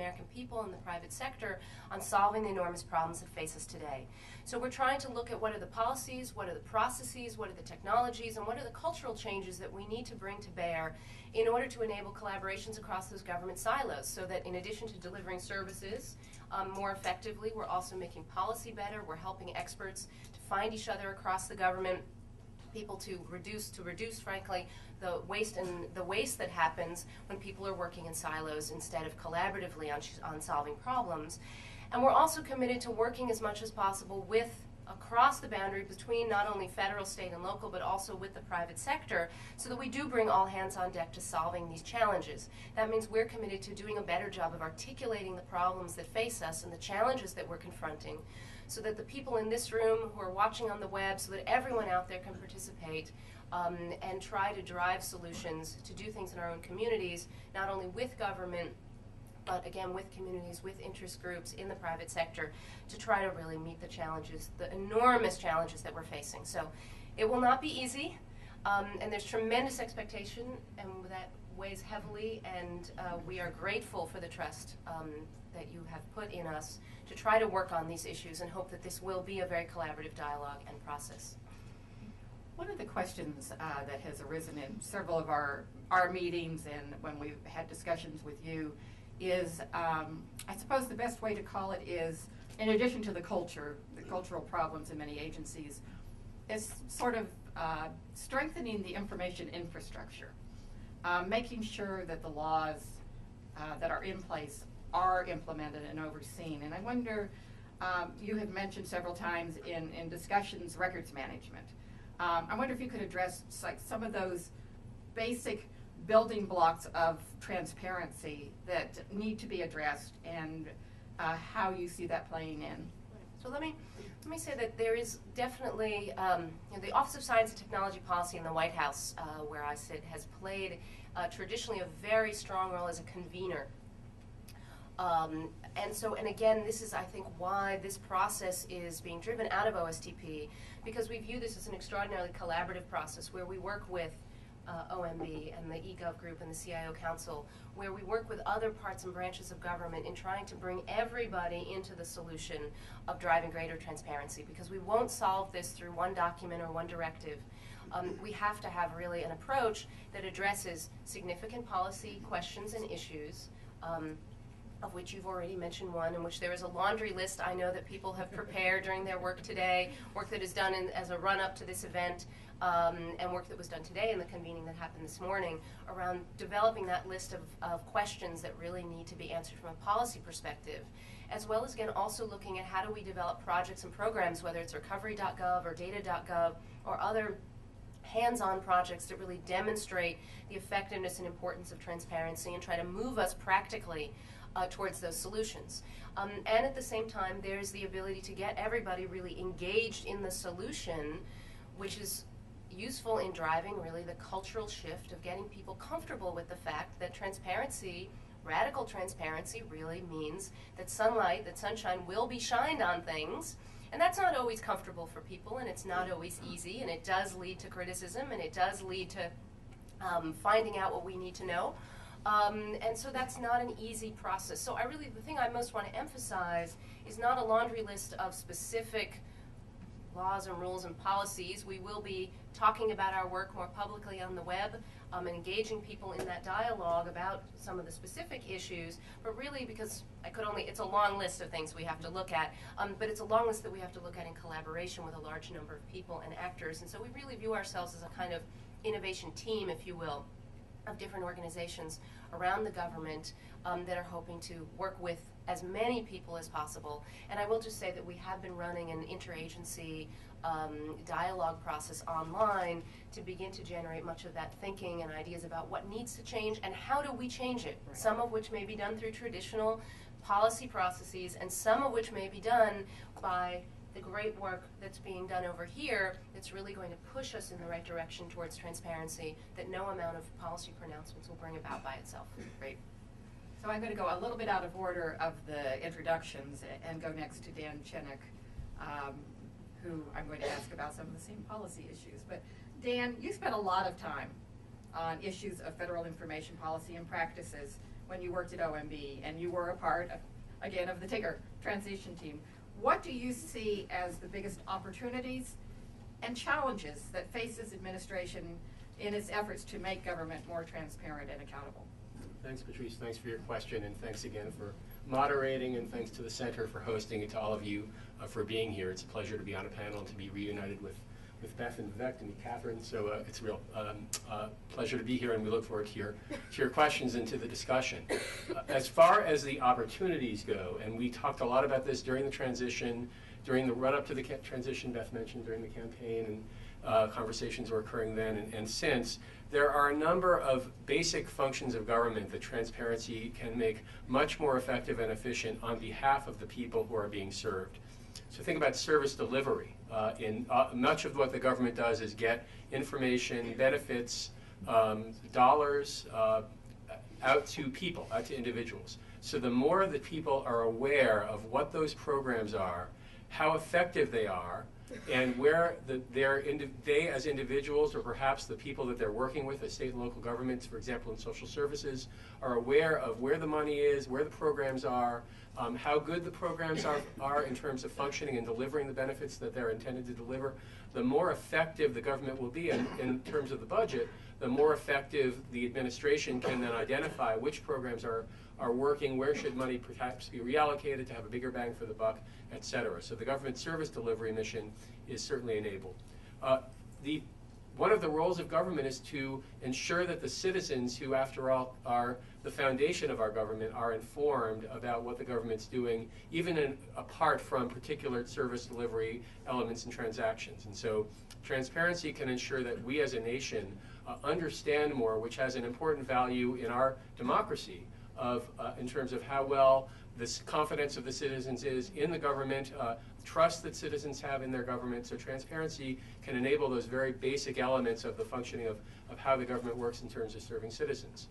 American people and the private sector on solving the enormous problems that face us today. So we're trying to look at what are the policies, what are the processes, what are the technologies, and what are the cultural changes that we need to bring to bear in order to enable collaborations across those government silos, so that in addition to delivering services more effectively, we're also making policy better, we're helping experts to find each other across the government, people to reduce, frankly, the waste that happens when people are working in silos instead of collaboratively on solving problems. And we're also committed to working as much as possible across the boundary between not only federal, state, and local, but also with the private sector, so that we do bring all hands on deck to solving these challenges. That means we're committed to doing a better job of articulating the problems that face us and the challenges that we're confronting, so that the people in this room who are watching on the web, so that everyone out there can participate and try to drive solutions to do things in our own communities, not only with government, but again with communities, with interest groups in the private sector, to try to really meet the challenges, the enormous challenges that we're facing. So it will not be easy, and there's tremendous expectation, and that weighs heavily, and we are grateful for the trust that you have put in us to try to work on these issues, and hope that this will be a very collaborative dialogue and process. One of the questions that has arisen in several of our meetings and when we've had discussions with you is, I suppose the best way to call it is, in addition to the cultural problems in many agencies, is sort of strengthening the information infrastructure, making sure that the laws that are in place are implemented and overseen. And I wonder, you have mentioned several times in discussions records management. I wonder if you could address like some of those basic building blocks of transparency that need to be addressed, and how you see that playing in. So let me say that there is definitely, the Office of Science and Technology Policy in the White House, where I sit, has played traditionally a very strong role as a convener. And again, this is, I think, why this process is being driven out of OSTP, because we view this as an extraordinarily collaborative process where we work with OMB and the eGov group and the CIO Council, where we work with other parts and branches of government in trying to bring everybody into the solution of driving greater transparency, because we won't solve this through one document or one directive. We have to have really an approach that addresses significant policy questions and issues, of which you've already mentioned one, in which there is a laundry list I know that people have prepared during their work today, work that is done as a run-up to this event, and work that was done today in the convening that happened this morning around developing that list of questions that really need to be answered from a policy perspective, as well as, again, also looking at how do we develop projects and programs, whether it's recovery.gov or data.gov or other hands-on projects that really demonstrate the effectiveness and importance of transparency and try to move us practically towards those solutions. And at the same time, there's the ability to get everybody really engaged in the solution, which is useful in driving really the cultural shift of getting people comfortable with the fact that transparency, radical transparency, really means that sunshine will be shined on things. And that's not always comfortable for people, and it's not always easy, and it does lead to criticism, and it does lead to finding out what we need to know. And so that's not an easy process. So the thing I most want to emphasize is not a laundry list of specific laws and rules and policies. We will be talking about our work more publicly on the web and engaging people in that dialogue about some of the specific issues, but really because it's a long list of things we have to look at, but it's a long list that we have to look at in collaboration with a large number of people and actors. And so we really view ourselves as a kind of innovation team, if you will, of different organizations around the government that are hoping to work with as many people as possible. And I will just say that we have been running an interagency dialogue process online to begin to generate much of that thinking and ideas about what needs to change and how do we change it, right. Some of which may be done through traditional policy processes, and some of which may be done by the great work that's being done over here that's really going to push us in the right direction towards transparency that no amount of policy pronouncements will bring about by itself. Great. So I'm going to go a little bit out of order of the introductions and go next to Dan Chenok, who I'm going to ask about some of the same policy issues. But Dan, you spent a lot of time on issues of federal information policy and practices when you worked at OMB and you were a part, again, of the Tigger transition team. What do you see as the biggest opportunities and challenges that face this administration in its efforts to make government more transparent and accountable? Thanks, Patrice. Thanks for your question, and thanks again for moderating, and thanks to the Center for hosting, and to all of you for being here. It's a pleasure to be on a panel and to be reunited with Beth and Vivek, to meet Catherine. So it's a real pleasure to be here, and we look forward to your questions and to the discussion. As far as the opportunities go, and we talked a lot about this during the transition, during the run-up to the transition, Beth mentioned during the campaign, and conversations were occurring then and since. There are a number of basic functions of government that transparency can make much more effective and efficient on behalf of the people who are being served. So think about service delivery. Much of what the government does is get information, benefits, dollars out to people, out to individuals. So the more that people are aware of what those programs are, how effective they are, and where they as individuals, or perhaps the people that they're working with, as state and local governments, for example in social services, are aware of where the money is, where the programs are, how good the programs are in terms of functioning and delivering the benefits that they're intended to deliver, the more effective the government will be in terms of the budget, the more effective the administration can then identify which programs are working, where should money perhaps be reallocated to have a bigger bang for the buck, et cetera. So the government service delivery mission is certainly enabled. One of the roles of government is to ensure that the citizens, who after all are the foundation of our government, are informed about what the government's doing, even apart from particular service delivery elements and transactions. And so transparency can ensure that we as a nation understand more, which has an important value in our democracy, in terms of how well the confidence of the citizens is in the government, trust that citizens have in their government. So transparency can enable those very basic elements of the functioning of how the government works in terms of serving citizens.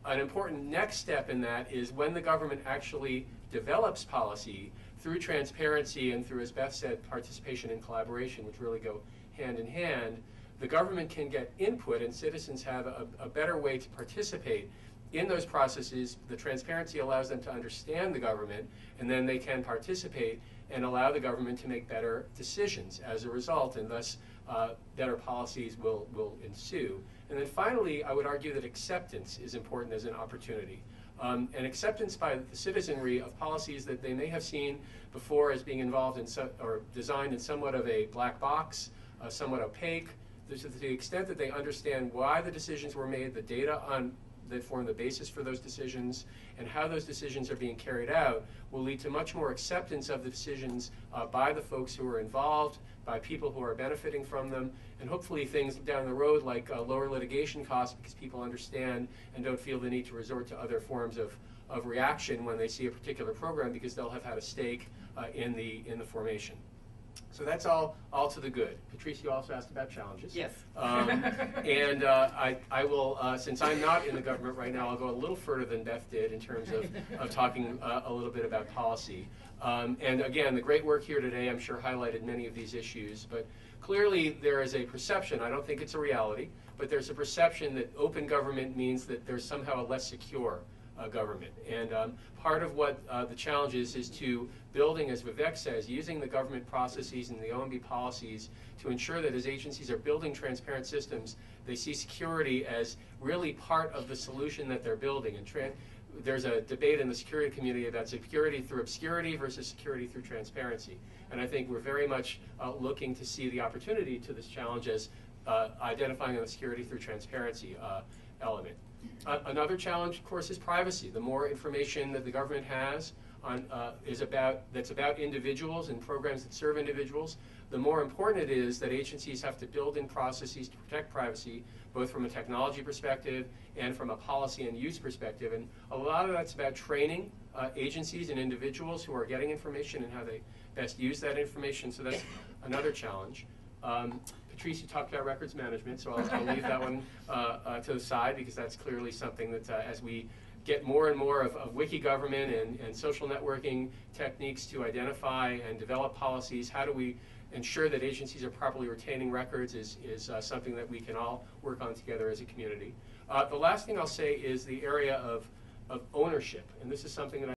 An important next step in that is when the government actually develops policy, through transparency and through, as Beth said, participation and collaboration, which really go hand in hand, the government can get input and citizens have a better way to participate in those processes. The transparency allows them to understand the government, and then they can participate and allow the government to make better decisions as a result, and thus better policies will ensue. And then finally, I would argue that acceptance is important as an opportunity. And acceptance by the citizenry of policies that they may have seen before as being involved in or designed in somewhat of a black box, somewhat opaque, to the extent that they understand why the decisions were made, the data that form the basis for those decisions, and how those decisions are being carried out, will lead to much more acceptance of the decisions by the folks who are involved, by people who are benefiting from them, and hopefully things down the road like lower litigation costs, because people understand and don't feel the need to resort to other forms of reaction when they see a particular program, because they'll have had a stake in the formation. So that's all to the good. Patrice, you also asked about challenges. Yes. And I will, since I'm not in the government right now, I'll go a little further than Beth did in terms of talking a little bit about policy. And again, the great work here today, I'm sure, highlighted many of these issues. But clearly there is a perception, I don't think it's a reality, but there's a perception that open government means that there's somehow a less secure government. And part of what the challenge is to building, as Vivek says, using the government processes and the OMB policies to ensure that as agencies are building transparent systems, they see security as really part of the solution that they're building. And there's a debate in the security community about security through obscurity versus security through transparency. And I think we're very much looking to see the opportunity to this challenge as identifying the security through transparency element. Another challenge, of course, is privacy. The more information that the government has that's about individuals and programs that serve individuals, the more important it is that agencies have to build in processes to protect privacy, both from a technology perspective and from a policy and use perspective. And a lot of that's about training agencies and individuals who are getting information and how they best use that information. So that's another challenge. Patrice, you talked about records management, so I'll leave that one to the side, because that's clearly something that as we get more and more of wiki government and social networking techniques to identify and develop policies, how do we ensure that agencies are properly retaining records is something that we can all work on together as a community. The last thing I'll say is the area of of ownership. And this is something that